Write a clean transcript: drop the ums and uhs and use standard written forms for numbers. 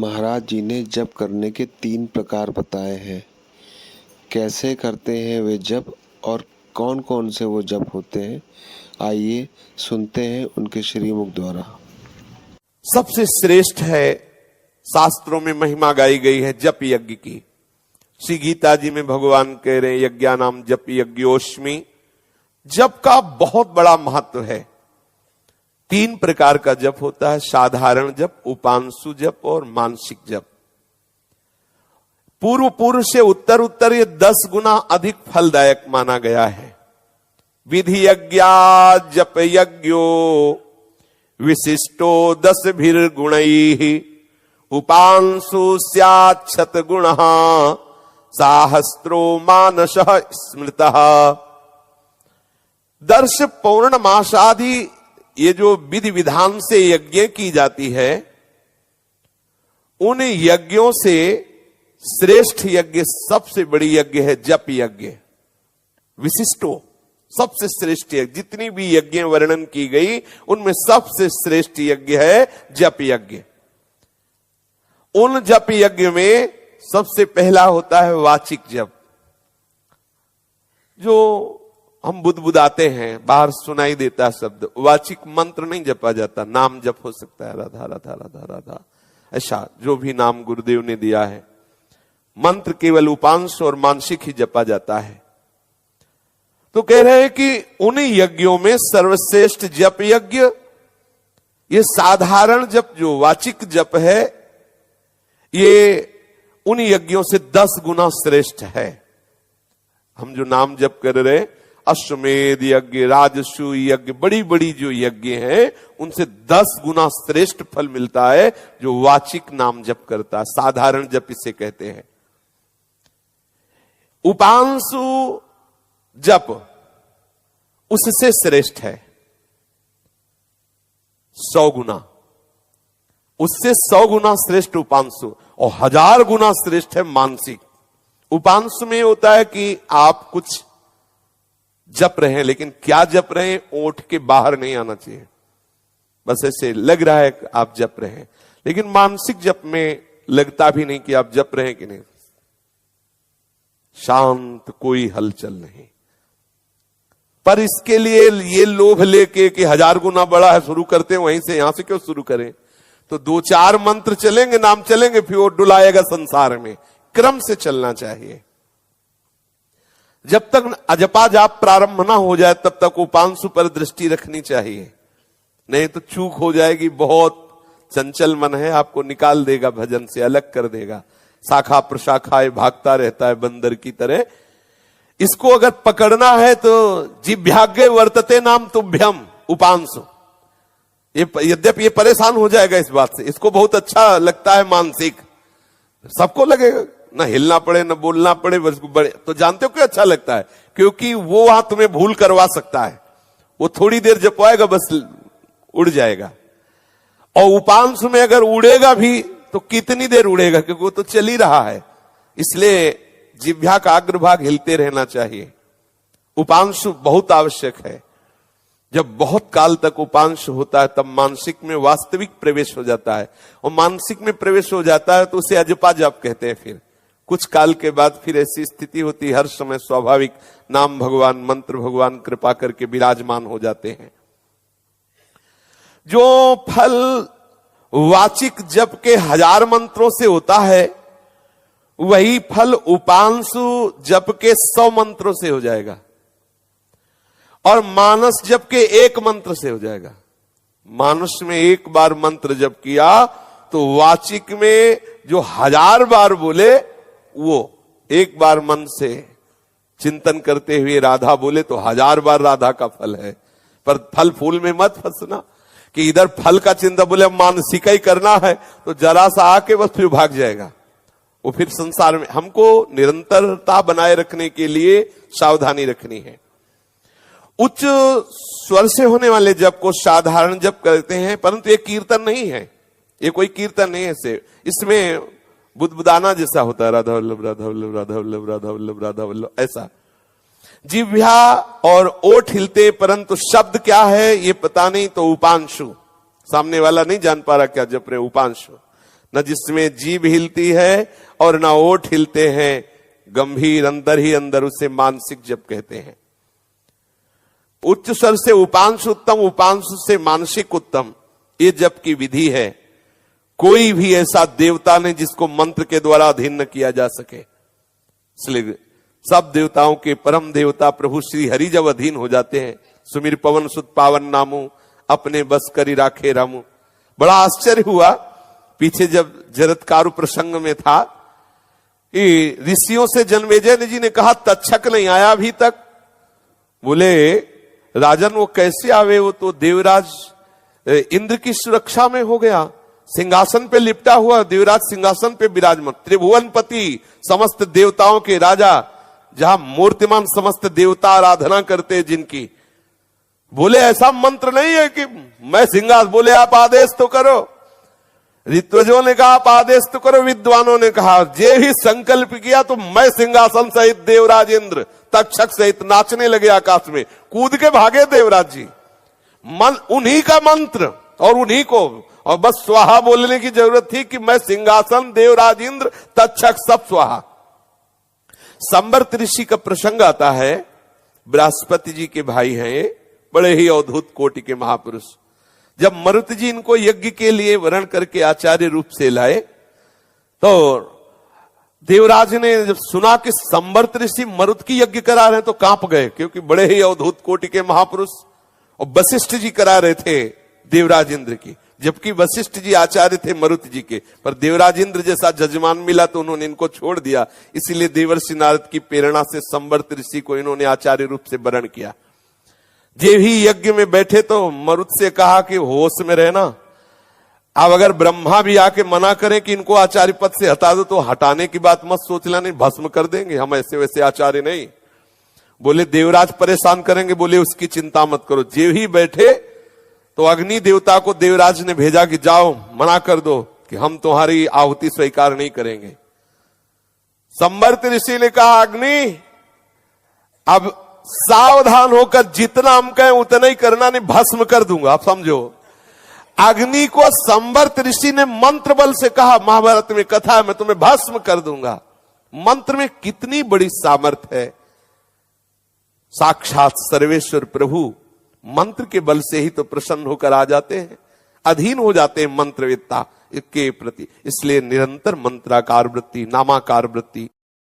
महाराज जी ने जप करने के 3 प्रकार बताए हैं। कैसे करते हैं वे जप और कौन कौन से वो जप होते हैं, आइए सुनते हैं उनके श्रीमुख द्वारा। सबसे श्रेष्ठ है, शास्त्रों में महिमा गाई गई है जप यज्ञ की। श्री गीता जी में भगवान कह रहे हैं यज्ञानाम जप यज्ञोस्मि। जप का बहुत बड़ा महत्व है। 3 प्रकार का जप होता है, साधारण जप, उपांशु जप और मानसिक जप। पूर्व से उत्तर ये 10 गुना अधिक फलदायक माना गया है। विधि यज्ञा जप यज्ञो विशिष्टो 10 गुणैहि उपांशु स्यात् शत गुणः साहस्रो मानसः स्मृतः। दर्श पौर्णमासादि ये जो विधि विधान से यज्ञ की जाती है, उन यज्ञों से श्रेष्ठ यज्ञ, सबसे बड़ी यज्ञ है जप यज्ञ। विशिष्टो, सबसे श्रेष्ठ यज्ञ। जितनी भी यज्ञ वर्णन की गई उनमें सबसे श्रेष्ठ यज्ञ है जप यज्ञ। उन जप यज्ञ में सबसे पहला होता है वाचिक जप, जो हम बुदबुदाते हैं, बाहर सुनाई देता शब्द। वाचिक मंत्र नहीं जपा जाता, नाम जप हो सकता है, राधा राधा राधा राधा, ऐसा जो भी नाम गुरुदेव ने दिया है। मंत्र केवल उपांश और मानसिक ही जपा जाता है। तो कह रहे हैं कि उन यज्ञों में सर्वश्रेष्ठ जप यज्ञ, ये साधारण जप जो वाचिक जप है, ये उन यज्ञों से 10 गुना श्रेष्ठ है। हम जो नाम जप कर रहे हैं, अश्वमेध यज्ञ, राजसूय यज्ञ, बड़ी बड़ी जो यज्ञ हैं, उनसे 10 गुना श्रेष्ठ फल मिलता है जो वाचिक नाम जप करता है। साधारण जप इसे कहते हैं। उपांशु जप उससे श्रेष्ठ है 100 गुना, उससे 100 गुना श्रेष्ठ उपांशु, और 1000 गुना श्रेष्ठ है मानसिक। उपांशु में होता है कि आप कुछ जप रहे हैं, लेकिन क्या जप रहे हैं ओठ के बाहर नहीं आना चाहिए, बस ऐसे लग रहा है कि आप जप रहे हैं। लेकिन मानसिक जप में लगता भी नहीं कि आप जप रहे हैं कि नहीं, शांत, कोई हलचल नहीं। पर इसके लिए ये लोभ लेके कि 1000 गुना बड़ा है, शुरू करते हैं वहीं से, यहां से क्यों शुरू करें। तो 2-4 मंत्र चलेंगे, नाम चलेंगे, फिर वो डुलाएगा संसार में। क्रम से चलना चाहिए। जब तक अजपा जाप प्रारंभ ना हो जाए तब तक उपांशु पर दृष्टि रखनी चाहिए, नहीं तो चूक हो जाएगी। बहुत चंचल मन है, आपको निकाल देगा, भजन से अलग कर देगा, शाखा प्रशाखाए भागता रहता है बंदर की तरह। इसको अगर पकड़ना है तो जिभ्याग्य वर्तते नाम तुभ्यम उपांशु। ये यद्यपि ये परेशान हो जाएगा इस बात से, इसको बहुत अच्छा लगता है मानसिक, सबको लगेगा, ना हिलना पड़े ना बोलना पड़े, बस बड़े। तो जानते हो क्यों अच्छा लगता है? क्योंकि वो वहां तुम्हें भूल करवा सकता है। वो थोड़ी देर जपवाएगा, बस उड़ जाएगा। और उपांश में अगर उड़ेगा भी तो कितनी देर उड़ेगा, क्योंकि वो तो चल ही रहा है। इसलिए जिह्वा का अग्रभाग हिलते रहना चाहिए। उपांश बहुत आवश्यक है। जब बहुत काल तक उपांश होता है तब मानसिक में वास्तविक प्रवेश हो जाता है, और मानसिक में प्रवेश हो जाता है तो उसे अजपा जप कहते हैं। फिर कुछ काल के बाद फिर ऐसी स्थिति होती है, हर समय स्वाभाविक नाम भगवान, मंत्र भगवान कृपा करके विराजमान हो जाते हैं। जो फल वाचिक जप के 1000 मंत्रों से होता है, वही फल उपांशु जप के 100 मंत्रों से हो जाएगा, और मानस जप के 1 मंत्र से हो जाएगा। मानस में 1 बार मंत्र जप किया तो वाचिक में जो 1000 बार बोले, वो 1 बार मन से चिंतन करते हुए राधा बोले तो 1000 बार राधा का फल है। पर फल फूल में मत फंसना कि इधर फल का चिंता, बोले मानसिक ही करना है तो जरा सा आके बस फिर भाग जाएगा वो। फिर संसार में हमको निरंतरता बनाए रखने के लिए सावधानी रखनी है। उच्च स्वर से होने वाले जप को साधारण जप करते हैं, परंतु ये कीर्तन नहीं है, ये कोई कीर्तन नहीं है। इसमें बुदबुदाना जैसा होता है, राधा वल्लभ राधा वल्लभ राधा वल्लभ राधा वल्लभ राधा वल्लभ, ऐसा। जिह्वा और ओठ हिलते, परंतु शब्द क्या है ये पता नहीं, तो उपांशु, सामने वाला नहीं जान पा रहा क्या जप रहे, उपांशु। न जिसमें जीभ हिलती है और न ओठ हिलते हैं, गंभीर अंदर ही अंदर उसे मानसिक जप कहते हैं। उच्च स्वर से उपांश उत्तम, उपांश से मानसिक उत्तम, ये जप की विधि है। कोई भी ऐसा देवता नहीं जिसको मंत्र के द्वारा अधीन न किया जा सके। इसलिए सब देवताओं के परम देवता प्रभु श्री हरि जब अधीन हो जाते हैं, सुमिर पवन सुत पावन नामू, अपने बस करी राखे रामू। बड़ा आश्चर्य हुआ, पीछे जब जरत्कारु प्रसंग में था, ऋषियों से जन्मेजय जी ने कहा तक्षक नहीं आया अभी तक। बोले राजन वो कैसे आवे, वो तो देवराज इंद्र की सुरक्षा में हो गया, सिंहासन पे लिपटा हुआ, देवराज सिंहासन पे विराजमान, त्रिभुवनपति, समस्त देवताओं के राजा, जहां मूर्तिमान समस्त देवता आराधना करते जिनकी। बोले ऐसा मंत्र नहीं है कि मैं सिंहासन, बोले आप आदेश तो करो। ऋत्विजों ने कहा आप आदेश तो करो, विद्वानों ने कहा जे ही संकल्प किया तो मैं सिंहासन सहित देवराज इंद्र तक्षक सहित नाचने लगे आकाश में, कूद के भागे देवराज जी। उन्हीं का मंत्र और उन्हीं को, और बस स्वाहा बोलने की जरूरत थी कि मैं सिंहासन, देवराज इंद्र, तक्षक सब स्वाहा। संवर्त ऋषि का प्रसंग आता है, बृहस्पति जी के भाई हैं, बड़े ही अवधूत कोटि के महापुरुष। जब मरुत जी इनको यज्ञ के लिए वर्ण करके आचार्य रूप से लाए, तो देवराज ने जब सुना कि संवर्त ऋषि मरुत की यज्ञ करा रहे हैं तो कांप गए, क्योंकि बड़े ही अवधूत कोटि के महापुरुष। और वशिष्ठ जी करा रहे थे देवराज इंद्र की, जबकि वशिष्ठ जी आचार्य थे मरुत जी के, पर देवराज इंद्र जैसा जजमान मिला तो उन्होंने इनको छोड़ दिया। इसीलिए देवर्षि नारद की प्रेरणा से संवर्त ऋषि को इन्होंने आचार्य रूप से वर्ण किया। जे ही यज्ञ में बैठे तो मरुत से कहा कि होश में रहना, अब अगर ब्रह्मा भी आके मना करें कि इनको आचार्य पद से हटा दो तो हटाने की बात मत सोचना, नहीं भस्म कर देंगे, हम ऐसे वैसे आचार्य नहीं। बोले देवराज परेशान करेंगे, बोले उसकी चिंता मत करो। जे ही बैठे तो अग्नि देवता को देवराज ने भेजा कि जाओ मना कर दो कि हम तुम्हारी आहुति स्वीकार नहीं करेंगे। संवर्त ऋषि ने कहा अग्नि अब सावधान होकर जितना हम कहें उतना ही करना, नहीं भस्म कर दूंगा। आप समझो, अग्नि को संवर्त ऋषि ने मंत्र बल से कहा, महाभारत में कथा है, मैं तुम्हें भस्म कर दूंगा। मंत्र में कितनी बड़ी सामर्थ्य है। साक्षात सर्वेश्वर प्रभु मंत्र के बल से ही तो प्रसन्न होकर आ जाते हैं, अधीन हो जाते हैं मंत्रवेत्ता के प्रति। इसलिए निरंतर मंत्राकार वृत्ति, नामाकार वृत्ति